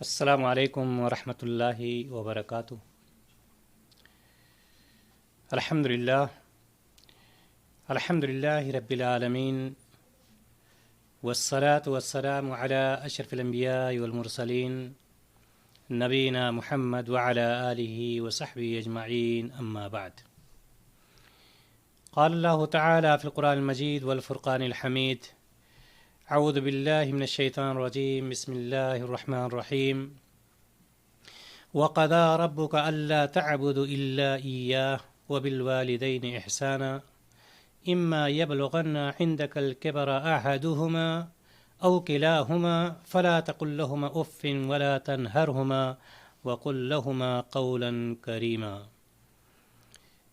السلام علیکم ورحمۃ اللہ وبرکاتہ۔ الحمد للہ رب العالمین، والصلاة والسلام علی اشرف الانبیاء والمرسلین، نبینا محمد وعلی آلہ وصحبہ اجمعین، اما بعد۔ قال اللہ تعالی فی القرآن المجید والفرقان الحمید، اعوذ باللہ من الشیطان الرجیم، بسم اللہ الرحمن الرحیم۔ وَقَضَىٰ رَبُّكَ أَلَّا تَعْبُدُوا إِلَّا إِيَّاهُ وَبِالْوَالِدَيْنِ إِحْسَانًا إِمَّا يَبْلُغَنَّ عِندَكَ الْكِبَرَ أَحَدُهُمَا أَوْ كِلَاهُمَا فَلَا تَقُل لَّهُمَا أُفٍّ وَلَا تَنْهَرْهُمَا وَقُل لَّهُمَا قَوْلًا كَرِيمًا۔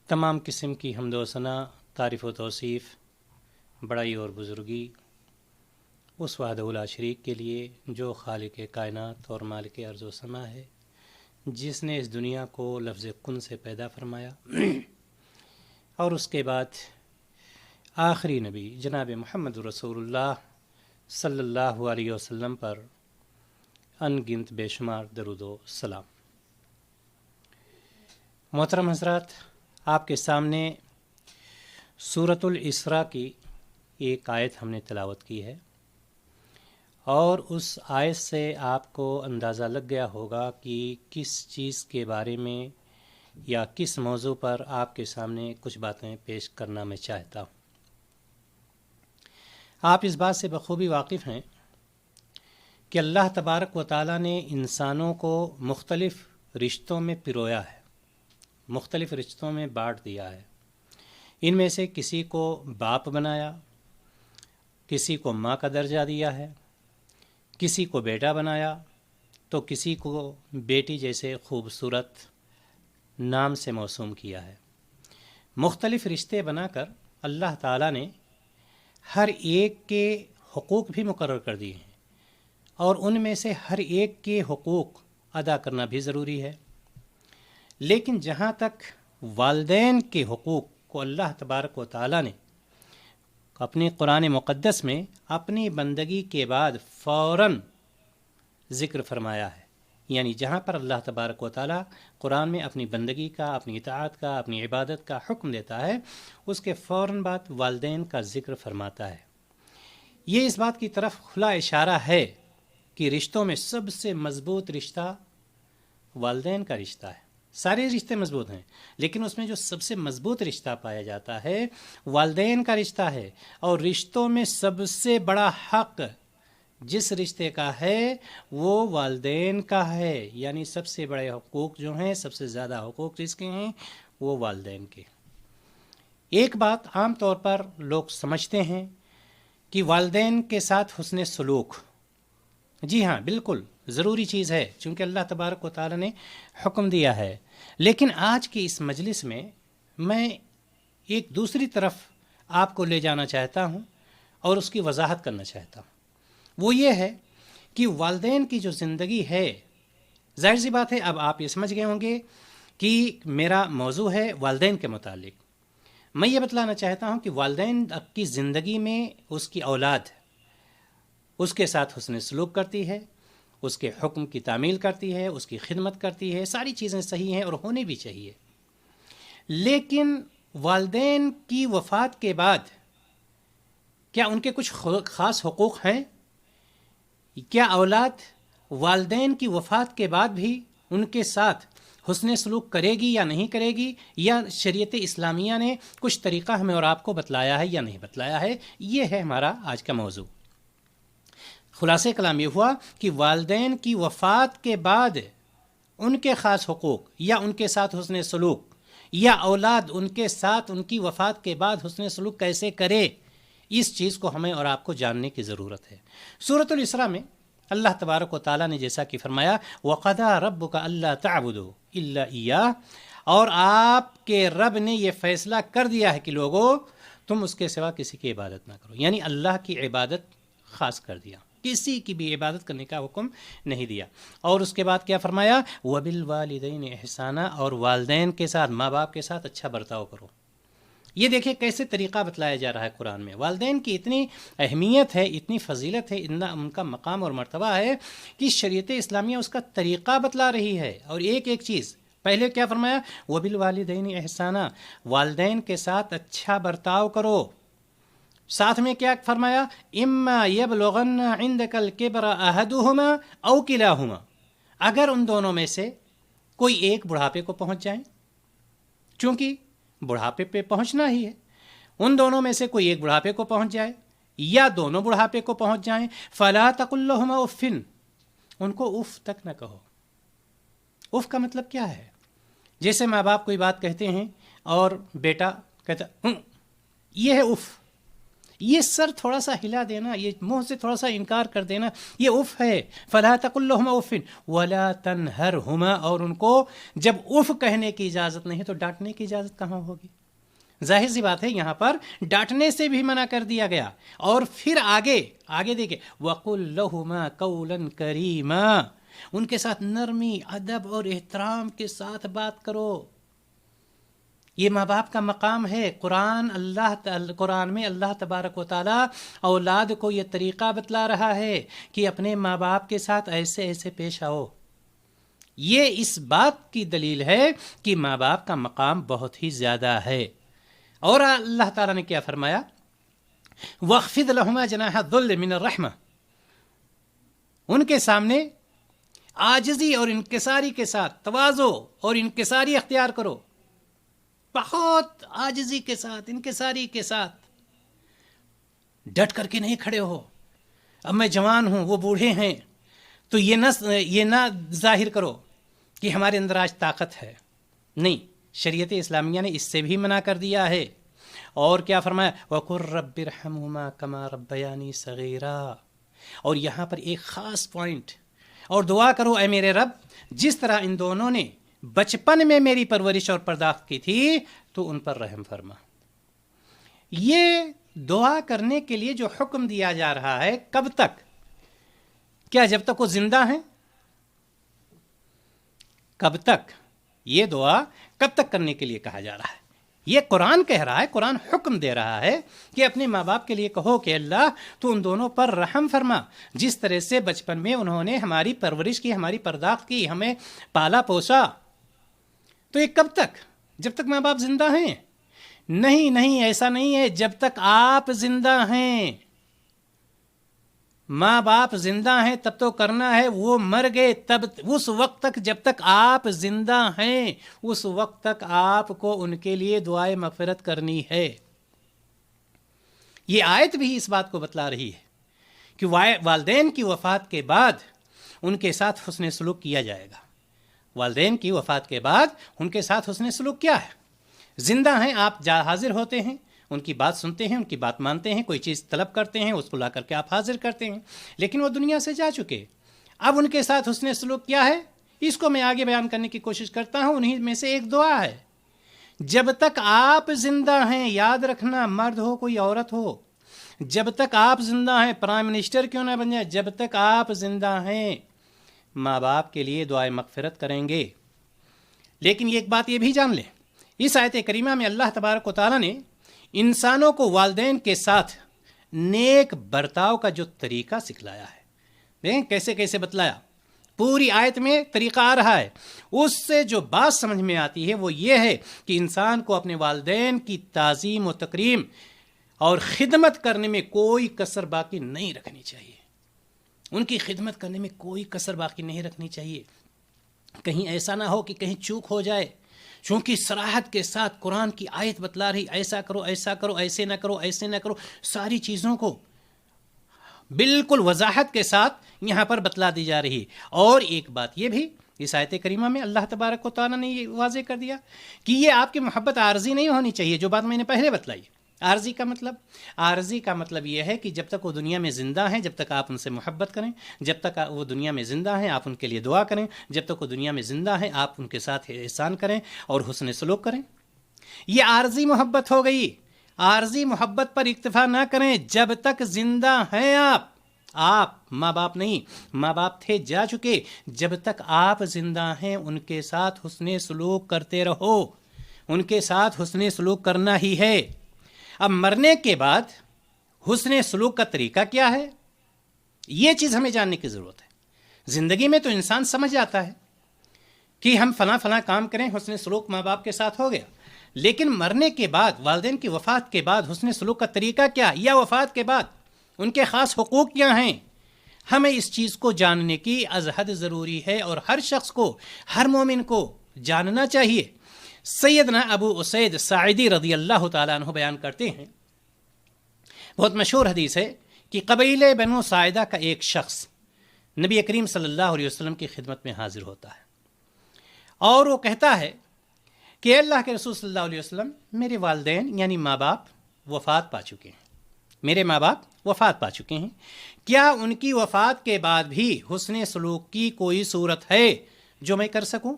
تمام قسم کی حمد و ثنا، تعریف و توصیف، بڑائی اور بزرگی اس وحدہ لا شریک کے لیے جو خالق کائنات اور مالک ارض و سما ہے، جس نے اس دنیا کو لفظ کن سے پیدا فرمایا اور اس کے بعد آخری نبی جناب محمد رسول اللہ صلی اللہ علیہ وسلم پر ان گنت بے شمار درود و سلام۔ محترم حضرات، آپ کے سامنے سورۃ الاسراء کی ایک آیت ہم نے تلاوت کی ہے، اور اس آیت سے آپ کو اندازہ لگ گیا ہوگا کہ کس چیز کے بارے میں یا کس موضوع پر آپ کے سامنے کچھ باتیں پیش کرنا میں چاہتا ہوں۔ آپ اس بات سے بخوبی واقف ہیں کہ اللہ تبارک و تعالیٰ نے انسانوں کو مختلف رشتوں میں پرویا ہے، مختلف رشتوں میں بانٹ دیا ہے۔ ان میں سے کسی کو باپ بنایا، کسی کو ماں کا درجہ دیا ہے، کسی کو بیٹا بنایا تو کسی کو بیٹی جیسے خوبصورت نام سے موسوم کیا ہے۔ مختلف رشتے بنا کر اللہ تعالیٰ نے ہر ایک کے حقوق بھی مقرر کر دیے ہیں، اور ان میں سے ہر ایک کے حقوق ادا کرنا بھی ضروری ہے۔ لیکن جہاں تک والدین کے حقوق کو اللہ تبارک و تعالیٰ نے اپنی قرآن مقدس میں اپنی بندگی کے بعد فوراً ذکر فرمایا ہے، یعنی جہاں پر اللہ تبارک و تعالیٰ قرآن میں اپنی بندگی کا، اپنی اطاعت کا، اپنی عبادت کا حکم دیتا ہے، اس کے فوراً بعد والدین کا ذکر فرماتا ہے۔ یہ اس بات کی طرف کھلا اشارہ ہے کہ رشتوں میں سب سے مضبوط رشتہ والدین کا رشتہ ہے۔ سارے رشتے مضبوط ہیں، لیکن اس میں جو سب سے مضبوط رشتہ پایا جاتا ہے والدین کا رشتہ ہے، اور رشتوں میں سب سے بڑا حق جس رشتے کا ہے وہ والدین کا ہے، یعنی سب سے بڑے حقوق جو ہیں، سب سے زیادہ حقوق جس کے ہیں وہ والدین کے۔ ایک بات عام طور پر لوگ سمجھتے ہیں کہ والدین کے ساتھ حسن سلوک، جی ہاں بالکل ضروری چیز ہے، چونکہ اللہ تبارک و تعالیٰ نے حکم دیا ہے۔ لیکن آج کی اس مجلس میں ایک دوسری طرف آپ کو لے جانا چاہتا ہوں اور اس کی وضاحت کرنا چاہتا ہوں۔ وہ یہ ہے کہ والدین کی جو زندگی ہے، ظاہر سی بات ہے اب آپ یہ سمجھ گئے ہوں گے کہ میرا موضوع ہے والدین کے متعلق۔ میں یہ بتلانا چاہتا ہوں کہ والدین کی زندگی میں اس کی اولاد اس کے ساتھ حسن سلوک کرتی ہے، اس کے حکم کی تعمیل کرتی ہے، اس کی خدمت کرتی ہے، ساری چیزیں صحیح ہیں اور ہونی بھی چاہیے۔ لیکن والدین کی وفات کے بعد کیا ان کے کچھ خاص حقوق ہیں؟ کیا اولاد والدین کی وفات کے بعد بھی ان کے ساتھ حسن سلوک کرے گی یا نہیں کرے گی، یا شریعت اسلامیہ نے کچھ طریقہ ہمیں اور آپ کو بتلایا ہے یا نہیں بتلایا ہے؟ یہ ہے ہمارا آج کا موضوع۔ خلاصہ کلام یہ ہوا کہ والدین کی وفات کے بعد ان کے خاص حقوق یا ان کے ساتھ حسن سلوک، یا اولاد ان کے ساتھ ان کی وفات کے بعد حسن سلوک کیسے کرے، اس چیز کو ہمیں اور آپ کو جاننے کی ضرورت ہے۔ سورۃ الاسراء میں اللہ تبارک و تعالیٰ نے جیسا کہ فرمایا وَقَضَىٰ رَبُّكَ أَلَّا تَعْبُدُوا إِلَّا إِيَّاهُ، اور آپ کے رب نے یہ فیصلہ کر دیا ہے کہ لوگوں تم اس کے سوا کسی کی عبادت نہ کرو، یعنی اللہ کی عبادت خاص کر دیا، کسی کی بھی عبادت کرنے کا حکم نہیں دیا۔ اور اس کے بعد کیا فرمایا وَبِالْوَالِدَيْنِ إِحْسَانًا، اور والدین کے ساتھ، ماں باپ کے ساتھ اچھا برتاؤ کرو۔ یہ دیکھیں کیسے طریقہ بتلایا جا رہا ہے قرآن میں. والدین کی اتنی اہمیت ہے، اتنی فضیلت ہے، اتنا ان کا مقام اور مرتبہ ہے کہ شریعت اسلامیہ اس کا طریقہ بتلا رہی ہے. اور ایک ایک چیز پہلے کیا فرمایا؟ وَبِالْوَالِدَيْنِ احسانا، والدین کے ساتھ اچھا برتاؤ کرو. ساتھ میں کیا فرمایا؟ اما یبلغن عندک الکبر احدہما او کلاہما، اگر ان دونوں میں سے کوئی ایک بڑھاپے کو پہنچ جائیں، چونکہ بڑھاپے پہ پہنچنا ہی ہے، ان دونوں میں سے کوئی ایک بڑھاپے کو پہنچ جائے یا دونوں بڑھاپے کو پہنچ جائیں، فلا تقل لہما اف، ان کو اف تک نہ کہو. اف کا مطلب کیا ہے؟ جیسے ماں باپ کوئی بات کہتے ہیں اور بیٹا کہتا یہ ہے اف، یہ سر تھوڑا سا ہلا دینا، یہ منہ سے تھوڑا سا انکار کر دینا، یہ اف ہے. فلا تقل لہما اف ولا تنہرہما، اور ان کو جب اف کہنے کی اجازت نہیں تو ڈانٹنے کی اجازت کہاں ہوگی؟ ظاہر سی بات ہے یہاں پر ڈانٹنے سے بھی منع کر دیا گیا. اور پھر آگے دیکھیں وَقُلْ لَهُمَا قَوْلًا كَرِيمًا، ان کے ساتھ نرمی، ادب اور احترام کے ساتھ بات کرو. یہ ماں باپ کا مقام ہے. قرآن میں اللہ تبارک و تعالیٰ اولاد کو یہ طریقہ بتلا رہا ہے کہ اپنے ماں باپ کے ساتھ ایسے ایسے پیش آؤ. یہ اس بات کی دلیل ہے کہ ماں باپ کا مقام بہت ہی زیادہ ہے. اور اللہ تعالیٰ نے کیا فرمایا؟ وَاخْفِضْ لَهُمَا جَنَاحَ الذُّلِّ مِنَ الرَّحْمَةِ، ان کے سامنے عاجزی اور انکساری کے ساتھ تواضع اور انکساری اختیار کرو. بہت عاجزی کے ساتھ، انکساری کے ساتھ، ڈٹ کر کے نہیں کھڑے ہو. اب میں جوان ہوں، وہ بوڑھے ہیں، تو یہ نہ ظاہر کرو کہ ہمارے اندر آج طاقت ہے. نہیں، شریعت اسلامیہ نے اس سے بھی منع کر دیا ہے. اور کیا فرمایا؟ وَقُلْ رَبِّ ارْحَمْهُمَا كَمَا رَبَّيَانِي صَغِيرًا. اور یہاں پر ایک خاص پوائنٹ، اور دعا کرو اے میرے رب جس طرح ان دونوں نے بچپن میں میری پرورش اور پرداخت کی تھی تو ان پر رحم فرما. یہ دعا کرنے کے لیے جو حکم دیا جا رہا ہے، کب تک؟ کیا جب تک وہ زندہ ہیں؟ کب تک؟ یہ دعا کب تک کرنے کے لیے کہا جا رہا ہے؟ یہ قرآن کہہ رہا ہے، قرآن حکم دے رہا ہے کہ اپنے ماں باپ کے لیے کہو کہ اللہ تو ان دونوں پر رحم فرما. جس طرح سے بچپن میں انہوں نے ہماری پرورش کی، ہماری پرداخت کی، ہمیں پالا پوسا. تو یہ کب تک؟ جب تک ماں باپ زندہ ہیں؟ نہیں، ایسا نہیں ہے. جب تک آپ زندہ ہیں، ماں باپ زندہ ہیں تب تو کرنا ہے. وہ مر گئے تب، اس وقت تک، جب تک آپ زندہ ہیں اس وقت تک آپ کو ان کے لیے دعائے مغفرت کرنی ہے. یہ آیت بھی اس بات کو بتلا رہی ہے کہ والدین کی وفات کے بعد ان کے ساتھ حسن سلوک کیا جائے گا. والدین کی وفات کے بعد ان کے ساتھ حسن سلوک کیا ہے؟ زندہ ہیں، آپ حاضر ہوتے ہیں، ان کی بات سنتے ہیں، ان کی بات مانتے ہیں، کوئی چیز طلب کرتے ہیں، اس کو لا کر کے آپ حاضر کرتے ہیں. لیکن وہ دنیا سے جا چکے. اب ان کے ساتھ حسن سلوک کیا ہے؟ اس کو میں آگے بیان کرنے کی کوشش کرتا ہوں. انہی میں سے ایک دعا ہے. جب تک آپ زندہ ہیں، یاد رکھنا، مرد ہو کوئی عورت ہو، جب تک آپ زندہ ہیں، پرائم منسٹر کیوں نہ بن جائے، جب تک آپ زندہ ہیں ماں باپ کے لیے دعائے مغفرت کریں گے. لیکن ایک بات یہ بھی جان لیں، اس آیت کریمہ میں اللہ تبارک و تعالیٰ نے انسانوں کو والدین کے ساتھ نیک برتاؤ کا جو طریقہ سکھلایا ہے، دیکھیں کیسے کیسے بتلایا. پوری آیت میں طریقہ آ رہا ہے. اس سے جو بات سمجھ میں آتی ہے وہ یہ ہے کہ انسان کو اپنے والدین کی تعظیم و تکریم اور خدمت کرنے میں کوئی کسر باقی نہیں رکھنی چاہیے. ان کی خدمت کرنے میں کوئی کسر باقی نہیں رکھنی چاہیے. کہیں ایسا نہ ہو کہ کہیں چوک ہو جائے، چونکہ صراحت کے ساتھ قرآن کی آیت بتلا رہی ایسا کرو، ایسا کرو، ایسے نہ کرو، ایسے نہ کرو، ساری چیزوں کو بالکل وضاحت کے ساتھ یہاں پر بتلا دی جا رہی. اور ایک بات یہ بھی اس آیت کریمہ میں اللہ تبارک و تعالیٰ نے یہ واضح کر دیا کہ یہ آپ کی محبت عارضی نہیں ہونی چاہیے. جو بات میں نے پہلے بتلائی، عارضی کا مطلب یہ ہے کہ جب تک وہ دنیا میں زندہ ہیں جب تک آپ ان سے محبت کریں، جب تک وہ دنیا میں زندہ ہیں آپ ان کے لیے دعا کریں، جب تک وہ دنیا میں زندہ ہیں آپ ان کے ساتھ احسان کریں اور حسن سلوک کریں. یہ عارضی محبت ہو گئی. عارضی محبت پر اکتفا نہ کریں. جب تک زندہ ہیں آپ ماں باپ نہیں، ماں باپ تھے جا چکے، جب تک آپ زندہ ہیں ان کے ساتھ حسن سلوک کرتے رہو. ان کے ساتھ حسن سلوک کرنا ہی ہے۔ اب مرنے کے بعد حسن سلوک کا طریقہ کیا ہے، یہ چیز ہمیں جاننے کی ضرورت ہے۔ زندگی میں تو انسان سمجھ جاتا ہے کہ ہم فلاں فلاں کام کریں، حسن سلوک ماں باپ کے ساتھ ہو گیا، لیکن مرنے کے بعد، والدین کی وفات کے بعد حسن سلوک کا طریقہ کیا، یا وفات کے بعد ان کے خاص حقوق کیا ہیں، ہمیں اس چیز کو جاننے کی از حد ضروری ہے، اور ہر شخص کو، ہر مومن کو جاننا چاہیے۔ سیدنا ابو اسید ساعدی رضی اللہ تعالیٰ عنہ بیان کرتے ہیں، بہت مشہور حدیث ہے کہ قبیلے بنو ساعدہ کا ایک شخص نبی کریم صلی اللہ علیہ وسلم کی خدمت میں حاضر ہوتا ہے، اور وہ کہتا ہے کہ اللہ کے رسول صلی اللہ علیہ وسلم، میرے والدین یعنی ماں باپ وفات پا چکے ہیں، میرے ماں باپ وفات پا چکے ہیں، کیا ان کی وفات کے بعد بھی حسن سلوک کی کوئی صورت ہے جو میں کر سکوں؟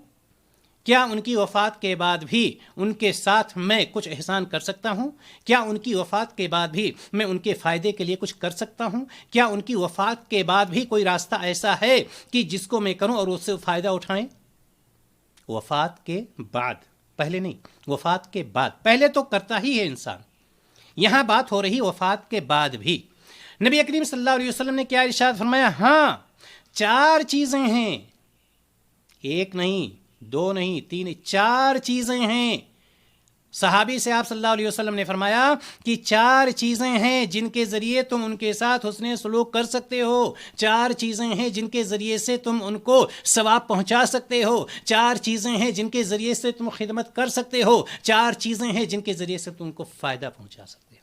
کیا ان کی وفات کے بعد بھی ان کے ساتھ میں کچھ احسان کر سکتا ہوں؟ کیا ان کی وفات کے بعد بھی میں ان کے فائدے کے لیے کچھ کر سکتا ہوں؟ کیا ان کی وفات کے بعد بھی کوئی راستہ ایسا ہے کہ جس کو میں کروں اور اس سے فائدہ اٹھائیں؟ وفات کے بعد، پہلے نہیں، وفات کے بعد۔ پہلے تو کرتا ہی ہے انسان، یہاں بات ہو رہی وفات کے بعد بھی۔ نبی کریم صلی اللہ علیہ وسلم نے کیا ارشاد فرمایا؟ ہاں، 4 چیزیں ہیں، ایک نہیں، 2 نہیں، 3، 4 چیزیں ہیں۔ صحابی سے آپ صلی اللہ علیہ وسلم نے فرمایا کہ 4 چیزیں ہیں جن کے ذریعے تم ان کے ساتھ حسن سلوک کر سکتے ہو، 4 چیزیں ہیں جن کے ذریعے سے تم ان کو ثواب پہنچا سکتے ہو، 4 چیزیں ہیں جن کے ذریعے سے تم خدمت کر سکتے ہو، 4 چیزیں ہیں جن کے ذریعے سے تم کو فائدہ پہنچا سکتے ہو۔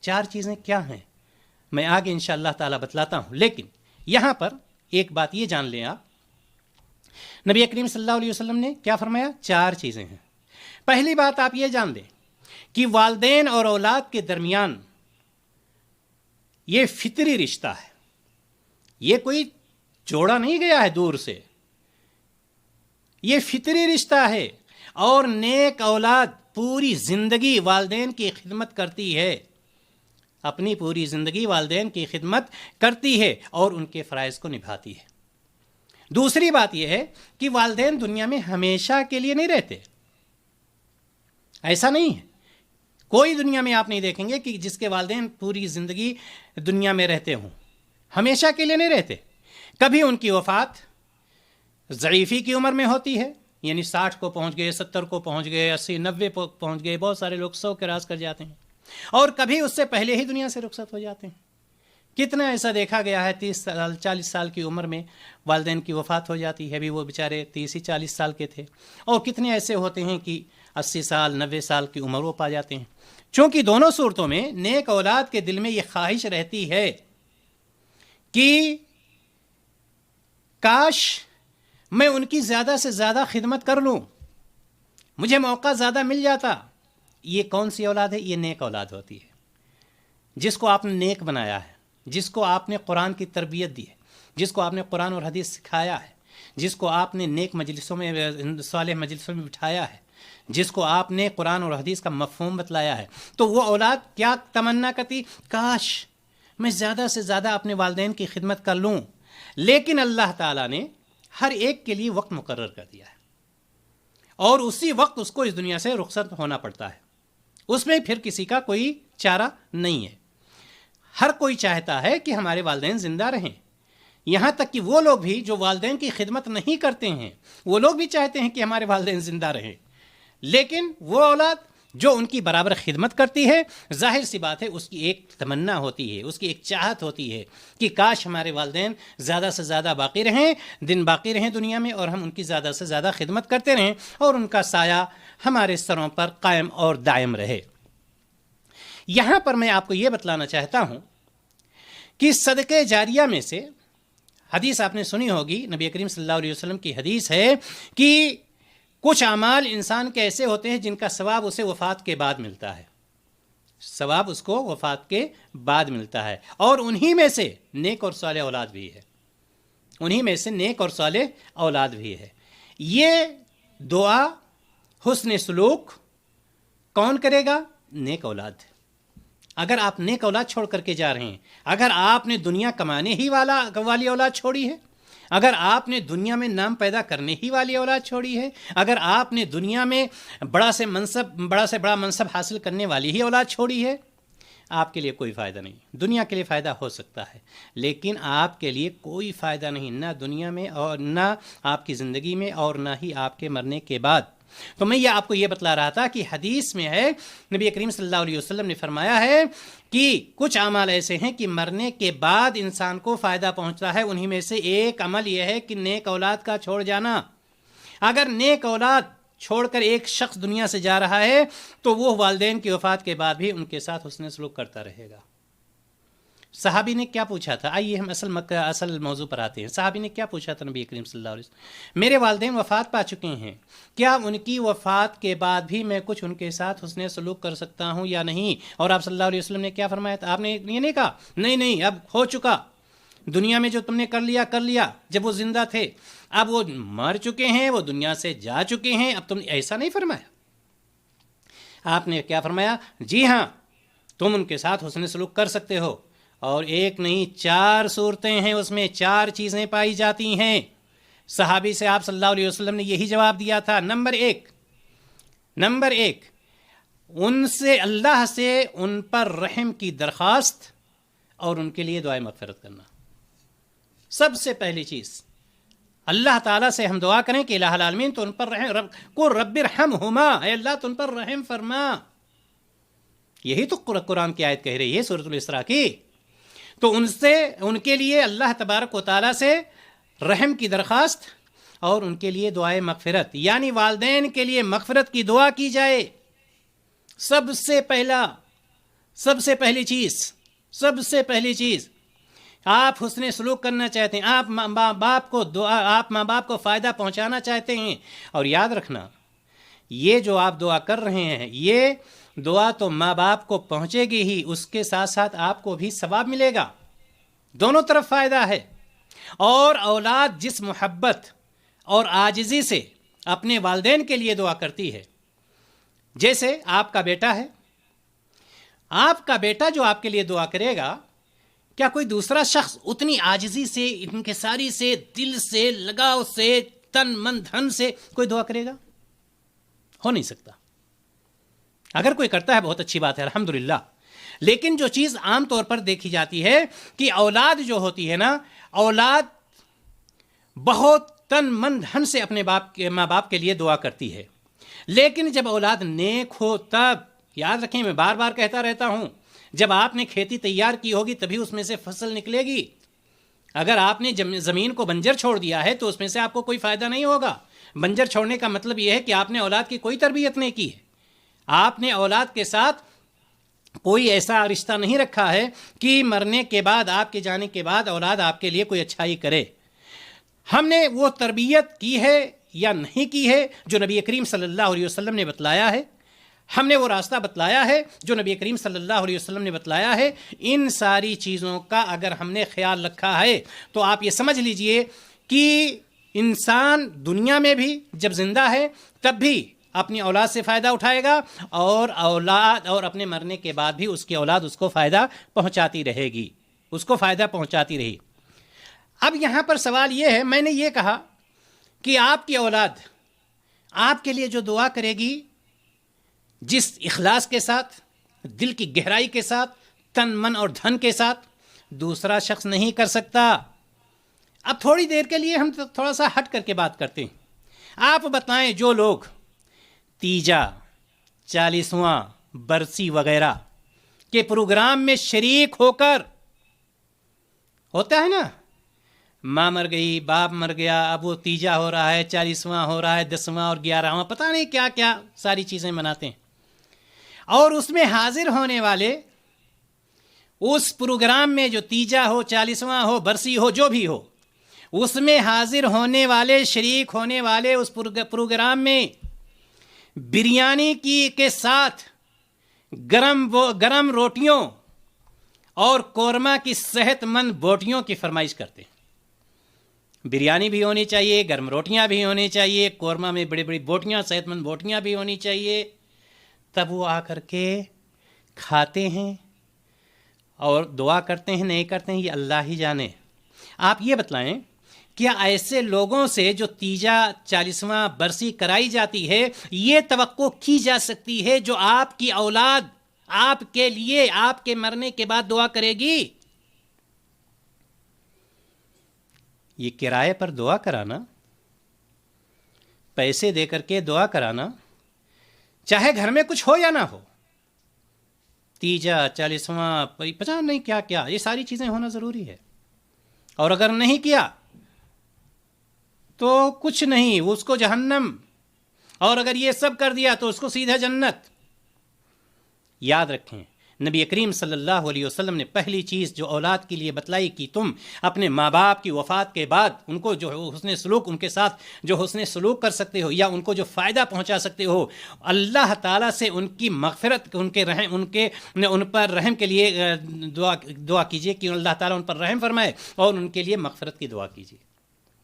4 چیزیں کیا ہیں میں آگے انشاءاللہ تعالی بتلاتا ہوں، لیکن یہاں پر ایک بات یہ جان لیں آپ، نبی کریم صلی اللہ علیہ وسلم نے کیا فرمایا؟ 4 چیزیں ہیں۔ پہلی بات آپ یہ جان لیں کہ والدین اور اولاد کے درمیان یہ فطری رشتہ ہے، یہ کوئی جوڑا نہیں گیا ہے دور سے، یہ فطری رشتہ ہے، اور نیک اولاد پوری زندگی والدین کی خدمت کرتی ہے، اپنی پوری زندگی والدین کی خدمت کرتی ہے اور ان کے فرائض کو نبھاتی ہے۔ دوسری بات یہ ہے کہ والدین دنیا میں ہمیشہ کے لیے نہیں رہتے، ایسا نہیں ہے، کوئی دنیا میں آپ نہیں دیکھیں گے کہ جس کے والدین پوری زندگی دنیا میں رہتے ہوں، ہمیشہ کے لیے نہیں رہتے۔ کبھی ان کی وفات ضعیفی کی عمر میں ہوتی ہے، یعنی 60 کو پہنچ گئے، 70 کو پہنچ گئے، 80 90 کو پہنچ گئے، بہت سارے لوگ 100 کے راز کر جاتے ہیں، اور کبھی اس سے پہلے ہی دنیا سے رخصت ہو جاتے ہیں۔ کتنا ایسا دیکھا گیا ہے 30 سال 40 سال کی عمر میں والدین کی وفات ہو جاتی ہے، ابھی وہ بیچارے 30 ہی 40 سال کے تھے، اور کتنے ایسے ہوتے ہیں کہ 80 سال 90 سال کی عمر وہ پا جاتے ہیں۔ چونکہ دونوں صورتوں میں نیک اولاد کے دل میں یہ خواہش رہتی ہے کہ کاش میں ان کی زیادہ سے زیادہ خدمت کر لوں، مجھے موقع زیادہ مل جاتا۔ یہ کون سی اولاد ہے؟ یہ نیک اولاد ہوتی ہے، جس کو آپ نے نیک بنایا ہے، جس کو آپ نے قرآن کی تربیت دی ہے، جس کو آپ نے قرآن اور حدیث سکھایا ہے، جس کو آپ نے نیک مجلسوں میں، صالح مجلسوں میں بٹھایا ہے، جس کو آپ نے قرآن اور حدیث کا مفہوم بتلایا ہے۔ تو وہ اولاد کیا تمنا کرتی؟ کاش میں زیادہ سے زیادہ اپنے والدین کی خدمت کر لوں، لیکن اللہ تعالیٰ نے ہر ایک کے لیے وقت مقرر کر دیا ہے، اور اسی وقت اس کو اس دنیا سے رخصت ہونا پڑتا ہے، اس میں پھر کسی کا کوئی چارہ نہیں ہے۔ ہر کوئی چاہتا ہے کہ ہمارے والدین زندہ رہیں، یہاں تک کہ وہ لوگ بھی جو والدین کی خدمت نہیں کرتے ہیں، وہ لوگ بھی چاہتے ہیں کہ ہمارے والدین زندہ رہیں، لیکن وہ اولاد جو ان کی برابر خدمت کرتی ہے، ظاہر سی بات ہے اس کی ایک تمنا ہوتی ہے، اس کی ایک چاہت ہوتی ہے کہ کاش ہمارے والدین زیادہ سے زیادہ باقی رہیں، دن باقی رہیں دنیا میں، اور ہم ان کی زیادہ سے زیادہ خدمت کرتے رہیں، اور ان کا سایہ ہمارے سروں پر قائم اور دائم رہے۔ یہاں پر میں آپ کو یہ بتلانا چاہتا ہوں کہ صدقے جاریہ میں سے، حدیث آپ نے سنی ہوگی، نبی کریم صلی اللہ علیہ وسلم کی حدیث ہے کہ کچھ اعمال انسان کے ایسے ہوتے ہیں جن کا ثواب اسے وفات کے بعد ملتا ہے، ثواب اس کو وفات کے بعد ملتا ہے، اور انہی میں سے نیک اور صالح اولاد بھی ہے، انہی میں سے نیک اور صالح اولاد بھی ہے۔ یہ دعا، حسن سلوک کون کرے گا؟ نیک اولاد۔ اگر آپ نیک اولاد چھوڑ کر کے جا رہے ہیں، اگر آپ نے دنیا کمانے ہی والی اولاد چھوڑی ہے، اگر آپ نے دنیا میں نام پیدا کرنے ہی والی اولاد چھوڑی ہے، اگر آپ نے دنیا میں بڑا سے بڑا منصب حاصل کرنے والی ہی اولاد چھوڑی ہے، آپ کے لیے کوئی فائدہ نہیں۔ دنیا کے لیے فائدہ ہو سکتا ہے لیکن آپ کے لیے کوئی فائدہ نہیں، نہ دنیا میں اور نہ آپ کی زندگی میں اور نہ ہی آپ کے مرنے کے بعد۔ تو میں آپ کو یہ بتلا رہا تھا کہ حدیث میں ہے، نبی کریم صلی اللہ علیہ وسلم نے فرمایا ہے کہ کچھ اعمال ایسے ہیں کہ مرنے کے بعد انسان کو فائدہ پہنچتا ہے، انہی میں سے ایک عمل یہ ہے کہ نیک اولاد کا چھوڑ جانا۔ اگر نیک اولاد چھوڑ کر ایک شخص دنیا سے جا رہا ہے تو وہ والدین کی وفات کے بعد بھی ان کے ساتھ حسن سلوک کرتا رہے گا۔ صحابی نے کیا پوچھا تھا؟ آئیے ہم اصل موضوع پر آتے ہیں۔ صحابی نے کیا پوچھا تھا نبی کریم صلی اللہ علیہ وسلم؟ میرے والدین وفات پا چکے ہیں، کیا ان کی وفات کے بعد بھی میں کچھ ان کے ساتھ حسن سلوک کر سکتا ہوں یا نہیں؟ اور آپ صلی اللہ علیہ وسلم نے کیا فرمایا تھا؟ آپ نے یہ نہیں کہا نہیں اب ہو چکا، دنیا میں جو تم نے کر لیا جب وہ زندہ تھے، اب وہ مر چکے ہیں، وہ دنیا سے جا چکے ہیں، اب تم نے ایسا نہیں فرمایا۔ آپ نے کیا فرمایا؟ جی ہاں، تم ان کے ساتھ حسن سلوک کر سکتے ہو، اور ایک نہیں 4 صورتیں ہیں، اس میں 4 چیزیں پائی جاتی ہیں۔ صحابی سے آپ صلی اللہ علیہ وسلم نے یہی جواب دیا تھا۔ نمبر ایک ان سے اللہ سے ان پر رحم کی درخواست اور ان کے لیے دعائے مغفرت کرنا۔ سب سے پہلی چیز اللہ تعالیٰ سے ہم دعا کریں کہ الہ العالمین تو ان پر رب ارحمہما، اے اللہ تو ان پر رحم فرما۔ یہی تو قرآن کی آیت کہہ رہی ہے سورۃ الاسراء کی۔ تو ان کے لیے اللہ تبارک و تعالیٰ سے رحم کی درخواست اور ان کے لیے دعائے مغفرت، یعنی والدین کے لیے مغفرت کی دعا کی جائے۔ سب سے پہلی چیز آپ حسن سلوک کرنا چاہتے ہیں، آپ ماں باپ کو فائدہ پہنچانا چاہتے ہیں، اور یاد رکھنا یہ جو آپ دعا کر رہے ہیں یہ دعا تو ماں باپ کو پہنچے گی ہی، اس کے ساتھ ساتھ آپ کو بھی ثواب ملے گا، دونوں طرف فائدہ ہے۔ اور اولاد جس محبت اور عاجزی سے اپنے والدین کے لیے دعا کرتی ہے، جیسے آپ کا بیٹا ہے، آپ کا بیٹا جو آپ کے لیے دعا کرے گا، کیا کوئی دوسرا شخص اتنی عاجزی سے، انکساری سے، دل سے، لگاؤ سے، تن من دھن سے کوئی دعا کرے گا؟ ہو نہیں سکتا۔ اگر کوئی کرتا ہے بہت اچھی بات ہے، الحمدللہ۔ لیکن جو چیز عام طور پر دیکھی جاتی ہے کہ اولاد جو ہوتی ہے نا، اولاد بہت تن من دھن سے اپنے ماں باپ کے لیے دعا کرتی ہے، لیکن جب اولاد نیک ہو تب، یاد رکھیں میں بار بار کہتا رہتا ہوں، جب آپ نے کھیتی تیار کی ہوگی تبھی اس میں سے فصل نکلے گی۔ اگر آپ نے زمین کو بنجر چھوڑ دیا ہے تو اس میں سے آپ کو کوئی فائدہ نہیں ہوگا۔ بنجر چھوڑنے کا مطلب یہ ہے کہ آپ نے اولاد کی کوئی تربیت نہیں کی ہے، آپ نے اولاد کے ساتھ کوئی ایسا رشتہ نہیں رکھا ہے کہ مرنے کے بعد، آپ کے جانے کے بعد اولاد آپ کے لیے کوئی اچھائی کرے۔ ہم نے وہ تربیت کی ہے یا نہیں کی ہے جو نبی کریم صلی اللہ علیہ وسلم نے بتلایا ہے، ہم نے وہ راستہ بتلایا ہے جو نبی کریم صلی اللہ علیہ وسلم نے بتلایا ہے۔ ان ساری چیزوں کا اگر ہم نے خیال رکھا ہے تو آپ یہ سمجھ لیجئے کہ انسان دنیا میں بھی جب زندہ ہے تب بھی اپنی اولاد سے فائدہ اٹھائے گا، اور اپنے مرنے کے بعد بھی اس کی اولاد اس کو فائدہ پہنچاتی رہے گی، اب یہاں پر سوال یہ ہے، میں نے یہ کہا کہ آپ کی اولاد آپ کے لیے جو دعا کرے گی، جس اخلاص کے ساتھ، دل کی گہرائی کے ساتھ، تن من اور دھن کے ساتھ، دوسرا شخص نہیں کر سکتا۔ اب تھوڑی دیر کے لیے ہم تھوڑا سا ہٹ کر کے بات کرتے ہیں۔ آپ بتائیں جو لوگ تیجا، 40واں برسی وغیرہ کے پروگرام میں شریک ہو کر، ہوتا ہے نا، ماں مر گئی، باپ مر گیا، اب وہ تیجا ہو رہا ہے، 40واں ہو رہا ہے، 10واں اور 11واں، پتہ نہیں کیا کیا ساری چیزیں مناتے ہیں، اور اس میں حاضر ہونے والے، اس پروگرام میں جو تیجا ہو، 40واں ہو، برسی ہو، جو بھی ہو، اس میں حاضر ہونے والے، شریک ہونے والے اس پروگرام میں بریانی کے ساتھ گرم روٹیوں اور قورمہ کی صحت مند بوٹیوں کی فرمائش کرتے ہیں۔ بریانی بھی ہونی چاہیے، گرم روٹیاں بھی ہونی چاہیے، قورمہ میں بڑی بڑی بوٹیاں، صحت مند بوٹیاں بھی ہونی چاہیے۔ تب وہ آ کر کے کھاتے ہیں اور دعا کرتے ہیں، نہیں کرتے ہیں یہ اللہ ہی جانے۔ آپ یہ بتلائیں کیا ایسے لوگوں سے جو تیجا 40واں برسی کرائی جاتی ہے یہ توقع کی جا سکتی ہے جو آپ کی اولاد آپ کے لیے آپ کے مرنے کے بعد دعا کرے گی؟ یہ کرائے پر دعا کرانا، پیسے دے کر کے دعا کرانا، چاہے گھر میں کچھ ہو یا نہ ہو، تیجا 40واں 50 نہیں کیا کیا یہ ساری چیزیں ہونا ضروری ہے، اور اگر نہیں کیا تو کچھ نہیں، اس کو جہنم، اور اگر یہ سب کر دیا تو اس کو سیدھا جنت۔ یاد رکھیں نبی کریم صلی اللہ علیہ وسلم نے پہلی چیز جو اولاد کے لیے بتلائی کہ تم اپنے ماں باپ کی وفات کے بعد ان کو جو حسن سلوک، ان کے ساتھ جو حسن سلوک کر سکتے ہو یا ان کو جو فائدہ پہنچا سکتے ہو، اللہ تعالیٰ سے ان کی مغفرت، ان پر رحم کے لیے دعا کیجیے کہ اللہ تعالیٰ ان پر رحم فرمائے، اور ان کے لیے مغفرت کی دعا کیجیے۔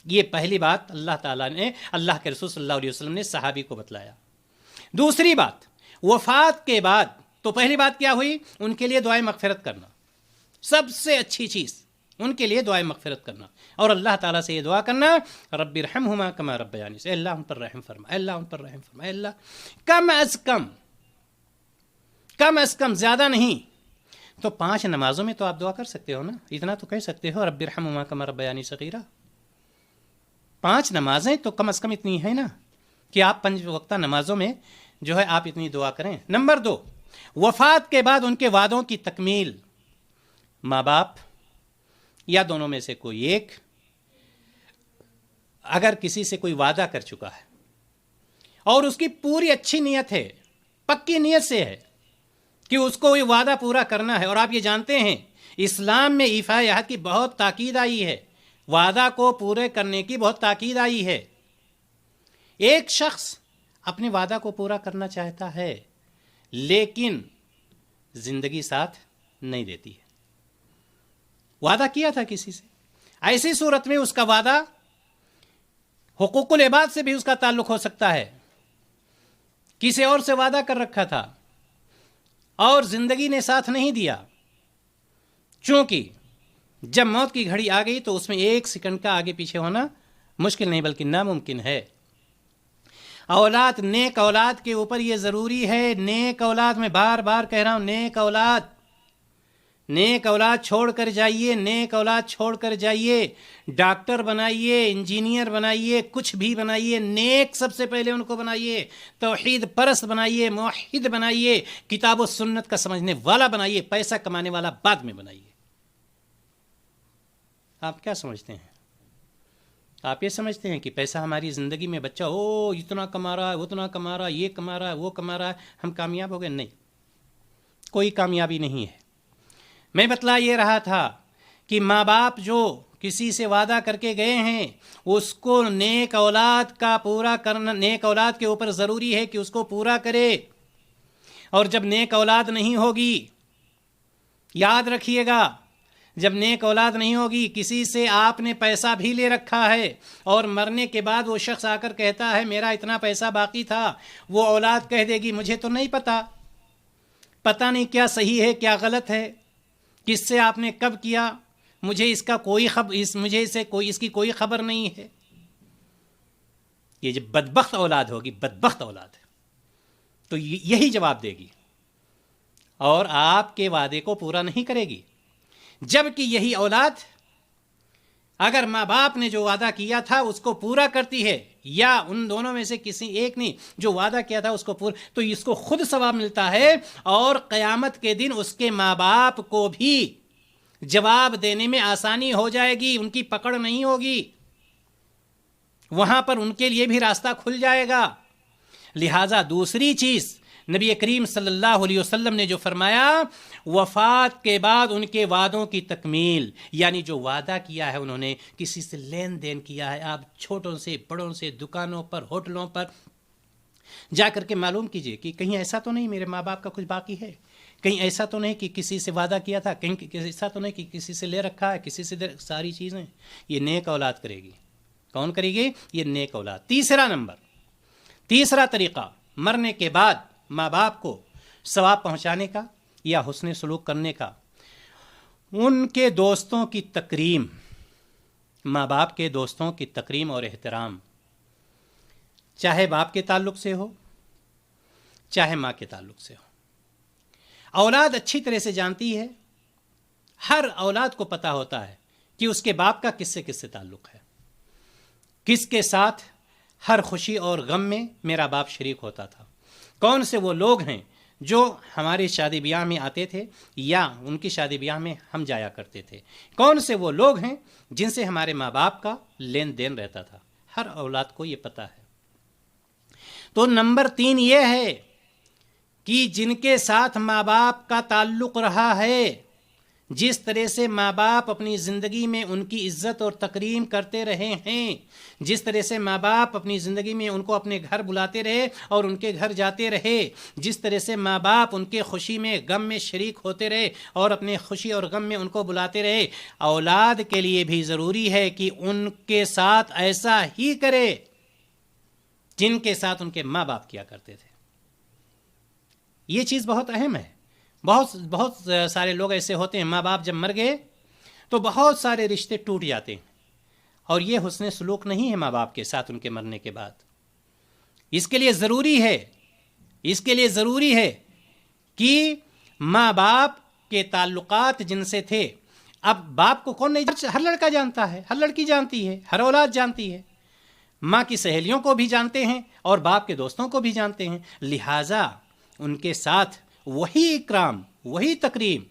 یہ پہلی بات اللہ تعالیٰ نے، اللہ کے رسول صلی اللہ علیہ وسلم نے صحابی کو بتلایا۔ دوسری بات، وفات کے بعد تو پہلی بات کیا ہوئی؟ ان کے لیے دعائیں مغفرت کرنا، سب سے اچھی چیز ان کے لیے دعائیں مغفرت کرنا، اور اللہ تعالیٰ سے یہ دعا کرنا رب ارحمہما کما ربیانی، سے اللہ ان پر رحم فرما، اللہ ان پر رحم فرما، اللہ کم از کم زیادہ نہیں تو 5 نمازوں میں تو آپ دعا کر سکتے ہو نا، اتنا تو کہہ سکتے ہو رب ارحمہما کما ربیانی صغیرہ۔ 5 نمازیں تو کم از کم اتنی ہیں نا کہ آپ 5 وقتہ نمازوں میں جو ہے آپ اتنی دعا کریں۔ نمبر 2، وفات کے بعد ان کے وعدوں کی تکمیل، ماں باپ یا دونوں میں سے کوئی ایک اگر کسی سے کوئی وعدہ کر چکا ہے اور اس کی پوری اچھی نیت ہے، پکی نیت سے ہے کہ اس کو یہ وعدہ پورا کرنا ہے، اور آپ یہ جانتے ہیں اسلام میں ایفاء عہد کی بہت تاکید آئی ہے، وعدہ کو پورے کرنے کی بہت تاکید آئی ہے۔ ایک شخص اپنے وعدہ کو پورا کرنا چاہتا ہے لیکن زندگی ساتھ نہیں دیتی ہے، وعدہ کیا تھا کسی سے، ایسی صورت میں اس کا وعدہ حقوق العباد سے بھی اس کا تعلق ہو سکتا ہے، کسی اور سے وعدہ کر رکھا تھا اور زندگی نے ساتھ نہیں دیا، چونکہ جب موت کی گھڑی آ گئی تو اس میں 1 سیکنڈ کا آگے پیچھے ہونا مشکل نہیں بلکہ ناممکن ہے۔ اولاد، نیک اولاد کے اوپر یہ ضروری ہے، نیک اولاد، میں بار بار کہہ رہا ہوں، نیک اولاد چھوڑ کر جائیے، نیک اولاد چھوڑ کر جائیے، ڈاکٹر بنائیے، انجینئر بنائیے، کچھ بھی بنائیے، نیک سب سے پہلے ان کو بنائیے، توحید پرست بنائیے، موحد بنائیے، کتاب و سنت کا سمجھنے والا بنائیے، پیسہ کمانے والا بعد میں بنائیے۔ آپ کیا سمجھتے ہیں؟ آپ یہ سمجھتے ہیں کہ پیسہ ہماری زندگی میں بچہ اتنا کما رہا ہے، اتنا کما رہا ہے، یہ کما رہا ہے، وہ کما رہا ہے، ہم کامیاب ہو گئے؟ نہیں، کوئی کامیابی نہیں ہے۔ میں بتلا یہ رہا تھا کہ ماں باپ جو کسی سے وعدہ کر کے گئے ہیں اس کو نیک اولاد کا پورا کرنا، نیک اولاد کے اوپر ضروری ہے کہ اس کو پورا کرے، اور جب نیک اولاد نہیں ہوگی، یاد رکھیے گا، جب نیک اولاد نہیں ہوگی، کسی سے آپ نے پیسہ بھی لے رکھا ہے اور مرنے کے بعد وہ شخص آ کر کہتا ہے میرا اتنا پیسہ باقی تھا، وہ اولاد کہہ دے گی مجھے تو نہیں پتہ نہیں کیا صحیح ہے کیا غلط ہے، کس سے آپ نے کب کیا، مجھے اس کی کوئی خبر نہیں ہے۔ یہ جو بدبخت اولاد ہوگی، بدبخت اولاد تو یہی جواب دے گی اور آپ کے وعدے کو پورا نہیں کرے گی، جبکہ یہی اولاد اگر ماں باپ نے جو وعدہ کیا تھا اس کو پورا کرتی ہے، یا ان دونوں میں سے کسی ایک نے جو وعدہ کیا تھا اس کو پورا، تو اس کو خود ثواب ملتا ہے، اور قیامت کے دن اس کے ماں باپ کو بھی جواب دینے میں آسانی ہو جائے گی، ان کی پکڑ نہیں ہوگی، وہاں پر ان کے لیے بھی راستہ کھل جائے گا۔ لہٰذا دوسری چیز نبی کریم صلی اللہ علیہ وسلم نے جو فرمایا، وفات کے بعد ان کے وعدوں کی تکمیل، یعنی جو وعدہ کیا ہے انہوں نے، کسی سے لین دین کیا ہے، آپ چھوٹوں سے بڑوں سے دکانوں پر، ہوٹلوں پر جا کر کے معلوم کیجئے کہ کہیں ایسا تو نہیں میرے ماں باپ کا کچھ باقی ہے، کہیں ایسا تو نہیں کہ کسی سے وعدہ کیا تھا، کہیں ایسا تو نہیں کہ کسی سے لے رکھا ہے، کسی سے ساری چیزیں یہ نیک اولاد کرے گی۔ کون کرے گی؟ یہ نیک اولاد۔ تیسرا طریقہ مرنے کے بعد ماں باپ کو ثواب پہنچانے کا یا حسن سلوک کرنے کا، ان کے دوستوں کی تکریم، ماں باپ کے دوستوں کی تکریم اور احترام، چاہے باپ کے تعلق سے ہو چاہے ماں کے تعلق سے ہو۔ اولاد اچھی طرح سے جانتی ہے، ہر اولاد کو پتہ ہوتا ہے کہ اس کے باپ کا کس سے تعلق ہے، کس کے ساتھ ہر خوشی اور غم میں میرا باپ شریک ہوتا تھا، کون سے وہ لوگ ہیں جو ہماری شادی بیاہ میں آتے تھے یا ان کی شادی بیاہ میں ہم جایا کرتے تھے، کون سے وہ لوگ ہیں جن سے ہمارے ماں باپ کا لین دین رہتا تھا۔ ہر اولاد کو یہ پتہ ہے۔ تو نمبر 3 یہ ہے کہ جن کے ساتھ ماں باپ کا تعلق رہا ہے، جس طرح سے ماں باپ اپنی زندگی میں ان کی عزت اور تکریم کرتے رہے ہیں، جس طرح سے ماں باپ اپنی زندگی میں ان کو اپنے گھر بلاتے رہے اور ان کے گھر جاتے رہے، جس طرح سے ماں باپ ان کے خوشی میں غم میں شریک ہوتے رہے اور اپنے خوشی اور غم میں ان کو بلاتے رہے، اولاد کے لیے بھی ضروری ہے کہ ان کے ساتھ ایسا ہی کرے جن کے ساتھ ان کے ماں باپ کیا کرتے تھے۔ یہ چیز بہت اہم ہے۔ بہت سارے لوگ ایسے ہوتے ہیں، ماں باپ جب مر گئے تو بہت سارے رشتے ٹوٹ جاتے ہیں، اور یہ حسن سلوک نہیں ہے ماں باپ کے ساتھ ان کے مرنے کے بعد۔ اس کے لیے ضروری ہے کہ ماں باپ کے تعلقات جن سے تھے، اب باپ کو کون نہیں، ہر لڑکا جانتا ہے، ہر لڑکی جانتی ہے، ہر اولاد جانتی ہے، ماں کی سہیلیوں کو بھی جانتے ہیں اور باپ کے دوستوں کو بھی جانتے ہیں، لہٰذا ان کے ساتھ وہی اکرام، وہی تکریم،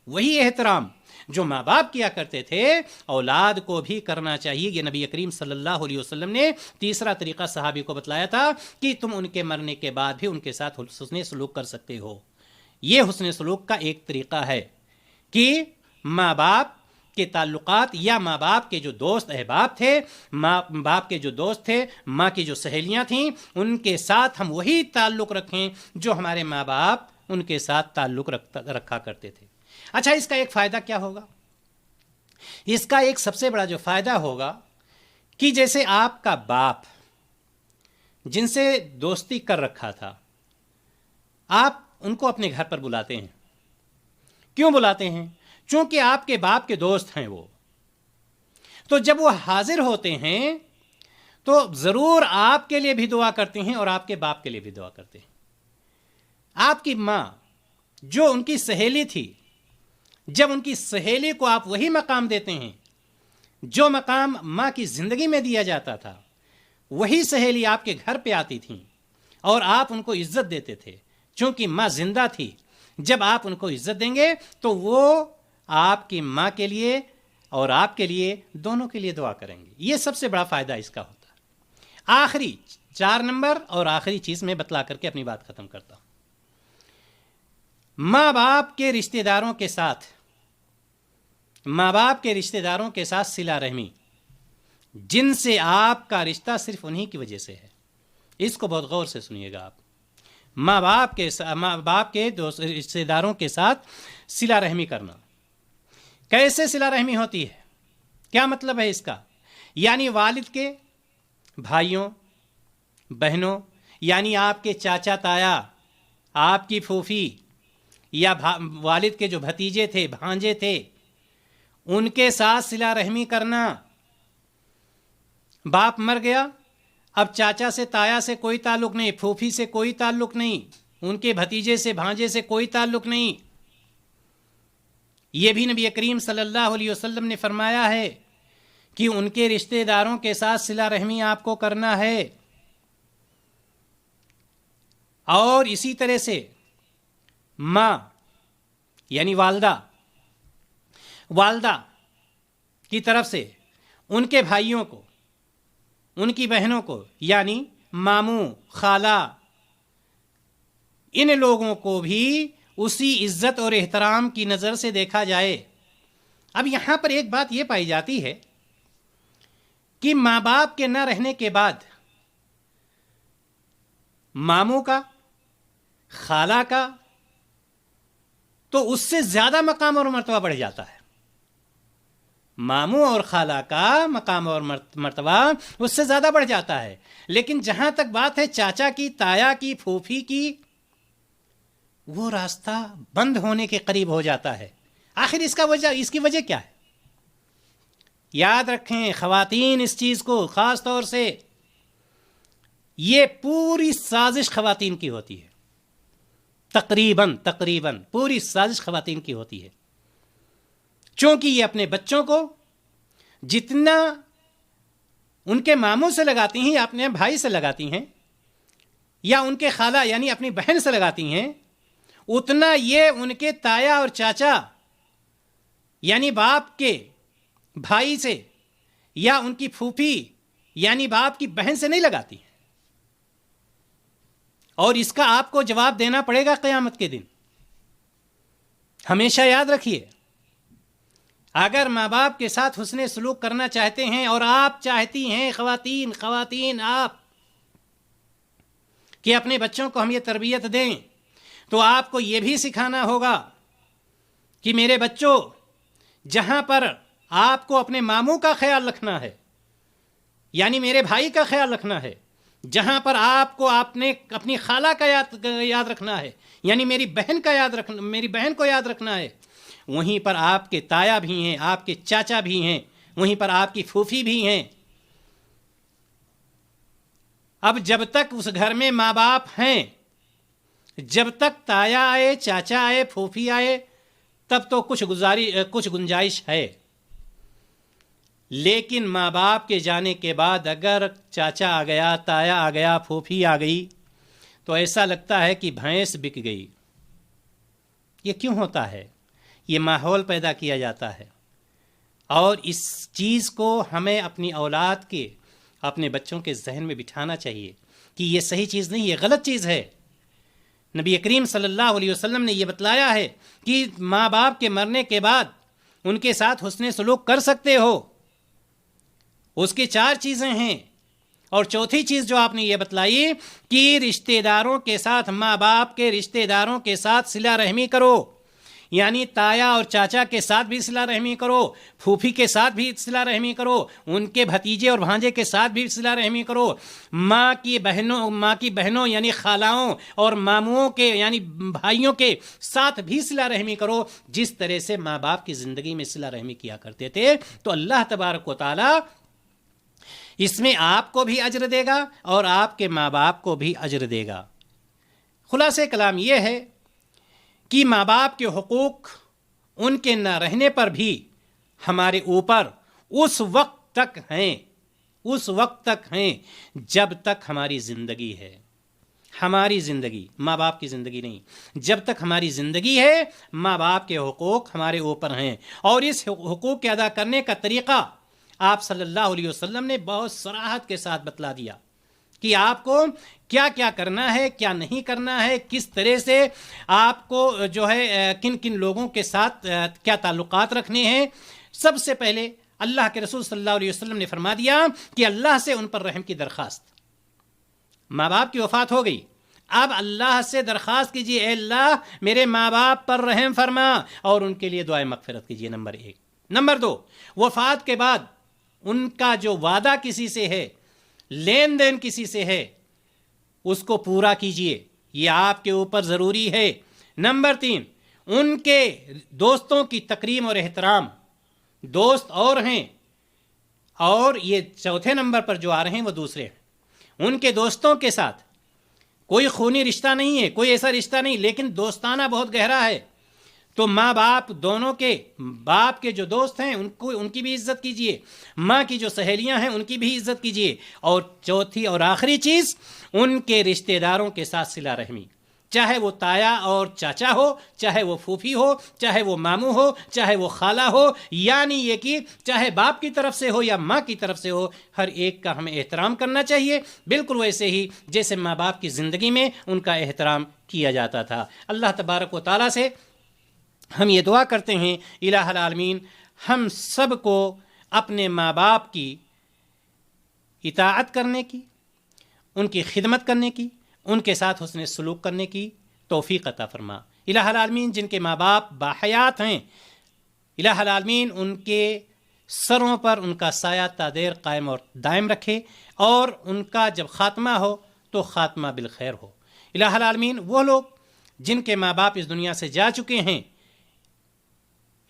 وہی احترام جو ماں باپ کیا کرتے تھے اولاد کو بھی کرنا چاہیے۔ یہ نبی کریم صلی اللہ علیہ وسلم نے تیسرا طریقہ صحابی کو بتلایا تھا کہ تم ان کے مرنے کے بعد بھی ان کے ساتھ حسن سلوک کر سکتے ہو۔ یہ حسن سلوک کا ایک طریقہ ہے کہ ماں باپ کے تعلقات یا ماں باپ کے جو دوست احباب تھے، ماں باپ کے جو دوست تھے، ماں کی جو سہیلیاں تھیں، ان کے ساتھ ہم وہی تعلق رکھیں جو ہمارے ماں باپ ان کے ساتھ تعلق رکھا کرتے تھے۔ اچھا، اس کا ایک فائدہ کیا ہوگا؟ اس کا ایک سب سے بڑا جو فائدہ ہوگا کہ جیسے آپ کا باپ جن سے دوستی کر رکھا تھا، آپ ان کو اپنے گھر پر بلاتے ہیں۔ کیوں بلاتے ہیں؟ چونکہ آپ کے باپ کے دوست ہیں وہ، تو جب وہ حاضر ہوتے ہیں تو ضرور آپ کے لیے بھی دعا کرتے ہیں اور آپ کے باپ کے لیے بھی دعا کرتے ہیں۔ آپ کی ماں جو ان کی سہیلی تھی، جب ان کی سہیلی کو آپ وہی مقام دیتے ہیں جو مقام ماں کی زندگی میں دیا جاتا تھا، وہی سہیلی آپ کے گھر پہ آتی تھیں اور آپ ان کو عزت دیتے تھے، چونکہ ماں زندہ تھی۔ جب آپ ان کو عزت دیں گے تو وہ آپ کی ماں کے لیے اور آپ کے لیے، دونوں کے لیے دعا کریں گے۔ یہ سب سے بڑا فائدہ اس کا ہوتا ہے۔ آخری 4 نمبر اور آخری چیز میں بتلا کر کے اپنی بات ختم کرتا ہوں۔ ماں باپ کے رشتہ داروں کے ساتھ صلہ رحمی، جن سے آپ کا رشتہ صرف انہی کی وجہ سے ہے۔ اس کو بہت غور سے سنیے گا آپ۔ ماں باپ کے رشتہ داروں کے ساتھ صلہ رحمی کرنا، کیسے صلہ رحمی ہوتی ہے؟ کیا مطلب ہے اس کا؟ یعنی والد کے بھائیوں بہنوں، یعنی آپ کے چاچا تایا، آپ کی پھوپھی یا والد کے جو بھتیجے تھے، بھانجے تھے، ان کے ساتھ صلہ رحمی کرنا۔ باپ مر گیا، اب چاچا سے تایا سے کوئی تعلق نہیں، پھوپھی سے کوئی تعلق نہیں، ان کے بھتیجے سے بھانجے سے کوئی تعلق نہیں۔ یہ بھی نبی کریم صلی اللہ علیہ وسلم نے فرمایا ہے کہ ان کے رشتہ داروں کے ساتھ صلہ رحمی آپ کو کرنا ہے۔ اور اسی طرح سے ماں یعنی والدہ کی طرف سے ان کے بھائیوں کو، ان کی بہنوں کو، یعنی ماموں، خالہ، ان لوگوں کو بھی اسی عزت اور احترام کی نظر سے دیکھا جائے۔ اب یہاں پر ایک بات یہ پائی جاتی ہے کہ ماں باپ کے نہ رہنے کے بعد ماموں کا، خالہ کا تو اس سے زیادہ مقام اور مرتبہ بڑھ جاتا ہے۔ ماموں اور خالہ کا مقام اور مرتبہ اس سے زیادہ بڑھ جاتا ہے، لیکن جہاں تک بات ہے چاچا کی، تایا کی، پھوپھی کی، وہ راستہ بند ہونے کے قریب ہو جاتا ہے۔ آخر اس کی وجہ کیا ہے؟ یاد رکھیں خواتین اس چیز کو خاص طور سے، یہ پوری سازش خواتین کی ہوتی ہے، تقریباً پوری سازش خواتین کی ہوتی ہے، چونکہ یہ اپنے بچوں کو جتنا ان کے ماموں سے لگاتی ہیں یا اپنے بھائی سے لگاتی ہیں یا ان کے خالہ یعنی اپنی بہن سے لگاتی ہیں، اتنا یہ ان کے تایا اور چاچا یعنی باپ کے بھائی سے یا ان کی پھوپھی یعنی باپ کی بہن سے نہیں لگاتی ہیں، اور اس کا آپ کو جواب دینا پڑے گا قیامت کے دن۔ ہمیشہ یاد رکھیے، اگر ماں باپ کے ساتھ حسن سلوک کرنا چاہتے ہیں اور آپ چاہتی ہیں خواتین آپ کہ اپنے بچوں کو ہم یہ تربیت دیں، تو آپ کو یہ بھی سکھانا ہوگا کہ میرے بچوں، جہاں پر آپ کو اپنے ماموں کا خیال رکھنا ہے یعنی میرے بھائی کا خیال رکھنا ہے، جہاں پر آپ کو اپنی خالہ کا یاد رکھنا ہے یعنی میری بہن کو یاد رکھنا ہے، وہیں پر آپ کے تایا بھی ہیں، آپ کے چاچا بھی ہیں، وہیں پر آپ کی پھوپھی بھی ہیں۔ اب جب تک اس گھر میں ماں باپ ہیں، جب تک تایا آئے، چاچا آئے، پھوپھی آئے، تب تو کچھ گنجائش ہے، لیکن ماں باپ کے جانے کے بعد اگر چاچا آ گیا، تایا آ گیا، پھوپھی آ گئی، تو ایسا لگتا ہے کہ بھینس بک گئی۔ یہ کیوں ہوتا ہے؟ یہ ماحول پیدا کیا جاتا ہے، اور اس چیز کو ہمیں اپنی اولاد کے، اپنے بچوں کے ذہن میں بٹھانا چاہیے کہ یہ صحیح چیز نہیں، یہ غلط چیز ہے۔ نبی کریم صلی اللہ علیہ وسلم نے یہ بتلایا ہے کہ ماں باپ کے مرنے کے بعد ان کے ساتھ حسن سلوک کر سکتے ہو، اس کی 4 چیزیں ہیں، اور چوتھی چیز جو آپ نے یہ بتلائی کہ رشتہ داروں کے ساتھ، ماں باپ کے رشتہ داروں کے ساتھ صلہ رحمی کرو، یعنی تایا اور چاچا کے ساتھ بھی صلہ رحمی کرو، پھوپھی کے ساتھ بھی صلہ رحمی کرو، ان کے بھتیجے اور بھانجے کے ساتھ بھی صلہ رحمی کرو، ماں کی بہنوں یعنی خالاؤں اور ماموں کے یعنی بھائیوں کے ساتھ بھی صلہ رحمی کرو، جس طرح سے ماں باپ کی زندگی میں صلہ رحمی کیا کرتے تھے۔ تو اللہ تبارک و تعالی اس میں آپ کو بھی اجر دے گا اور آپ کے ماں باپ کو بھی اجر دے گا۔ خلاصہ کلام یہ ہے کہ ماں باپ کے حقوق ان کے نہ رہنے پر بھی ہمارے اوپر اس وقت تک ہیں جب تک ہماری زندگی ہے، ہماری زندگی، ماں باپ کی زندگی نہیں، جب تک ہماری زندگی ہے ماں باپ کے حقوق ہمارے اوپر ہیں، اور اس حقوق کے ادا کرنے کا طریقہ آپ صلی اللہ علیہ وسلم نے بہت صراحت کے ساتھ بتلا دیا کہ آپ کو کیا کیا کرنا ہے، کیا نہیں کرنا ہے، کس طرح سے آپ کو جو ہے کن کن لوگوں کے ساتھ کیا تعلقات رکھنے ہیں۔ سب سے پہلے اللہ کے رسول صلی اللہ علیہ وسلم نے فرما دیا کہ اللہ سے ان پر رحم کی درخواست۔ ماں باپ کی وفات ہو گئی، اب اللہ سے درخواست کیجیے، اے اللہ میرے ماں باپ پر رحم فرما، اور ان کے لیے دعائے مغفرت کیجیے، نمبر 1۔ نمبر 2، وفات کے بعد ان کا جو وعدہ کسی سے ہے، لین دین کسی سے ہے، اس کو پورا کیجیے، یہ آپ کے اوپر ضروری ہے۔ نمبر 3، ان کے دوستوں کی تکریم اور احترام، دوست اور ہیں، اور یہ چوتھے نمبر پر جو آ رہے ہیں وہ دوسرے ہیں، ان کے دوستوں کے ساتھ کوئی خونی رشتہ نہیں ہے، کوئی ایسا رشتہ نہیں، لیکن دوستانہ بہت گہرا ہے، تو ماں باپ دونوں کے، باپ کے جو دوست ہیں ان کی بھی عزت کیجیے، ماں کی جو سہیلیاں ہیں ان کی بھی عزت کیجیے، اور چوتھی اور آخری چیز، ان کے رشتہ داروں کے ساتھ صلہ رحمی، چاہے وہ تایا اور چاچا ہو، چاہے وہ پھوپھی ہو، چاہے وہ ماموں ہو، چاہے وہ خالہ ہو، یعنی یہ کہ چاہے باپ کی طرف سے ہو یا ماں کی طرف سے ہو، ہر ایک کا ہمیں احترام کرنا چاہیے، بالکل ویسے ہی جیسے ماں باپ کی زندگی میں ان کا احترام کیا جاتا تھا۔ اللہ تبارک و تعالیٰ سے ہم یہ دعا کرتے ہیں الہ العالمین ہم سب کو اپنے ماں باپ کی اطاعت کرنے کی، ان کی خدمت کرنے کی، ان کے ساتھ حسن سلوک کرنے کی توفیق عطا فرما۔ الہ العالمین جن کے ماں باپ باحیات ہیں، الہ العالمین ان کے سروں پر ان کا سایہ تا دیر قائم اور دائم رکھے، اور ان کا جب خاتمہ ہو تو خاتمہ بالخیر ہو۔ الہ العالمین وہ لوگ جن کے ماں باپ اس دنیا سے جا چکے ہیں،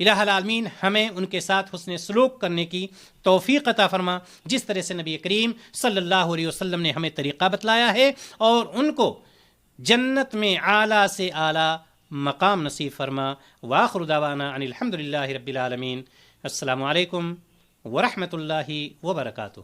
الہ العالمین ہمیں ان کے ساتھ حسن سلوک کرنے کی توفیق عطا فرما، جس طرح سے نبی کریم صلی اللہ علیہ وسلم نے ہمیں طریقہ بتلایا ہے، اور ان کو جنت میں اعلیٰ سے اعلیٰ مقام نصیب فرما۔ وآخر دعوانا ان الحمد للہ رب العالمین۔ السلام علیکم ورحمۃ اللہ وبرکاتہ۔